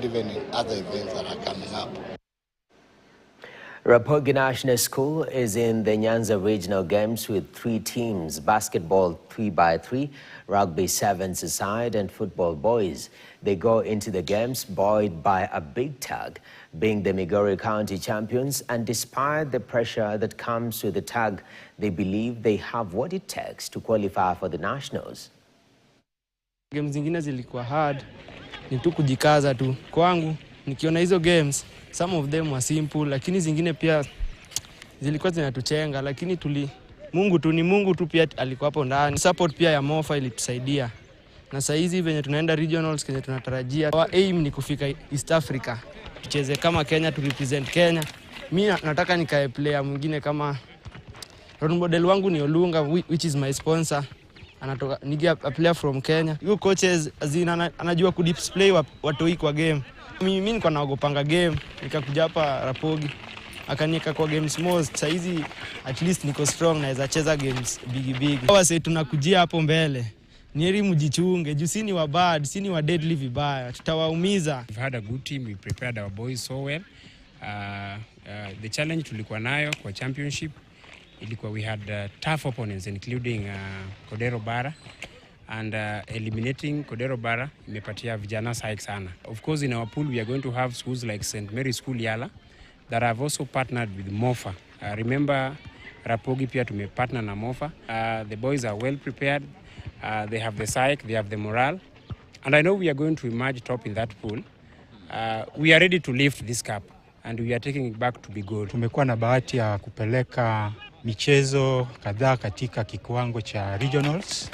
even in other events that are coming up. Rapogi National School is in the Nyanza Regional Games with 3 teams: basketball 3x3, rugby 7-a-side, and football boys. They go into the games buoyed by a big tag, being the Migori County champions, and despite the pressure that comes with the tag, they believe they have what it takes to qualify for the Nationals. Games zingine zilikuwa hard, ni tu kujikaza tu. Kwangu nikiona hizo games, some of them were simple, lakini zingine pia zilikuwa zinatuchenga, lakini Mungu tu pia alikuwa hapo ndani. Support pia ya Mofa ilitusaidia. Na sasa hizi venye tunaenda regionals Kenya tunatarajia. Our aim ni kufika East Africa. Tucheze kama Kenya, to represent Kenya. Mimi nataka nikae player mwingine kama role model wangu ni Olunga, which is my sponsor. Anatoka a player from Kenya. You coaches anajua ku display watoi kwa game. Mimi niko naogopanga game, nikakuja hapa Rapogi. Akanieka kwa games small, sasa hizi at least niko strong, naweza cheza games big. Wase tunakujia hapo mbele. Nieri mjichunge, juu sini wa bad, sini wa deadly vibaya, tutawaumiza. We've had a good team, we prepared our boys so well. The challenge tulikuwa nayo kwa championship, ilikuwa we had tough opponents including Kodero Bara, and eliminating Kodero Bara imepatia vijana saik sana. Of course in our pool we are going to have schools like St. Mary's School Yala that have also partnered with Mofa. Remember Rapogi pia tumepartner na Mofa. The boys are well prepared. They have the psych, they have the morale, and I know we are going to emerge top in that pool. We are ready to lift this cup and we are taking it back to be good. Tumekuwa na bahati ya kupeleka michezo kadhaa katika kiwango cha regionals.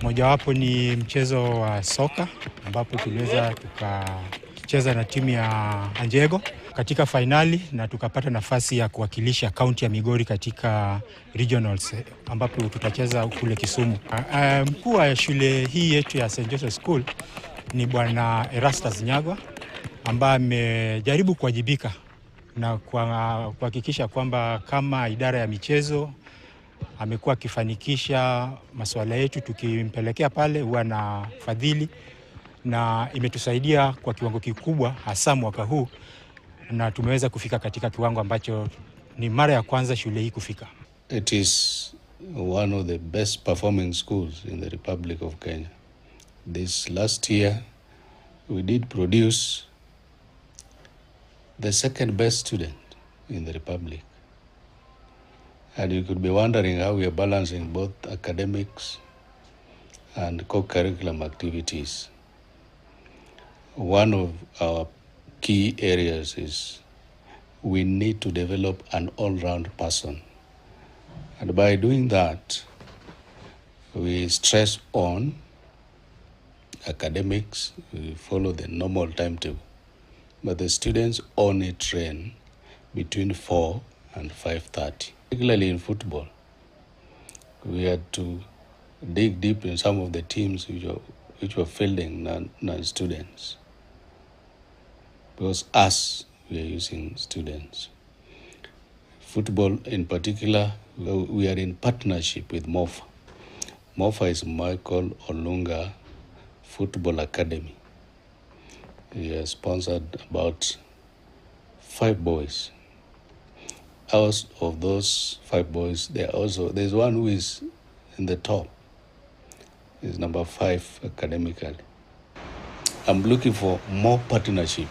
Mojawapo ni mchezo wa soka ambapo tuliweza tukacheza na timu ya Anjego katika finali na tukapata nafasi ya kuwakilisha kaunti ya Migori katika regionals ambapo tutacheza kule Kisumu. Mkuu wa shule hii yetu ya St. Joseph School ni Bwana Erastus Nyagwa, ambaye amejaribu kuwajibika na kuhakikisha kwamba kama idara ya michezo amekuwa akifanikisha masuala yetu. Tukimpelekea pale huwa na fadhili, na imetusaidia kwa kiwango kikubwa hasa mwaka huu, na tumeweza kufika katika kiwango ambacho ni mara ya kwanza shule hii kufika. It is one of the best performing schools in the Republic of Kenya. This last year we did produce the second best student in the Republic. And you could be wondering how we are balancing both academics and co-curriculum activities. One of our key areas is we need to develop an all-round person. And by doing that, we stress on academics, we follow the normal timetable, but the students only train between 4 and 5:30. Particularly in football, we had to dig deep in some of the teams which were fielding non-students. Because we are using students. Football in particular, we are in partnership with Mofa. Mofa is Michael Olunga Football Academy. He has sponsored about 5 boys. Out of those 5 boys, there's one who is in the top. He's number 5 academically. I'm looking for more partnership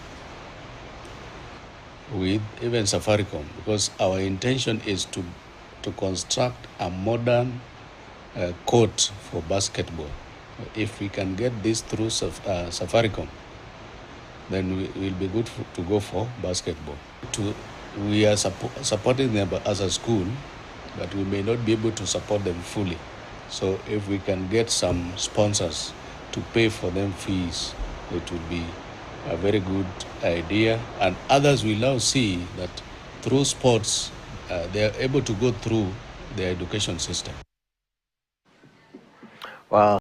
with even Safaricom, because our intention is to construct a modern court for basketball. If we can get this through Safaricom, then we will be good to go for basketball. We are supporting them as a school, but we may not be able to support them fully. So if we can get some sponsors to pay for them fees, it would be a very good idea. And others will now see that through sports, they are able to go through their education system. Well,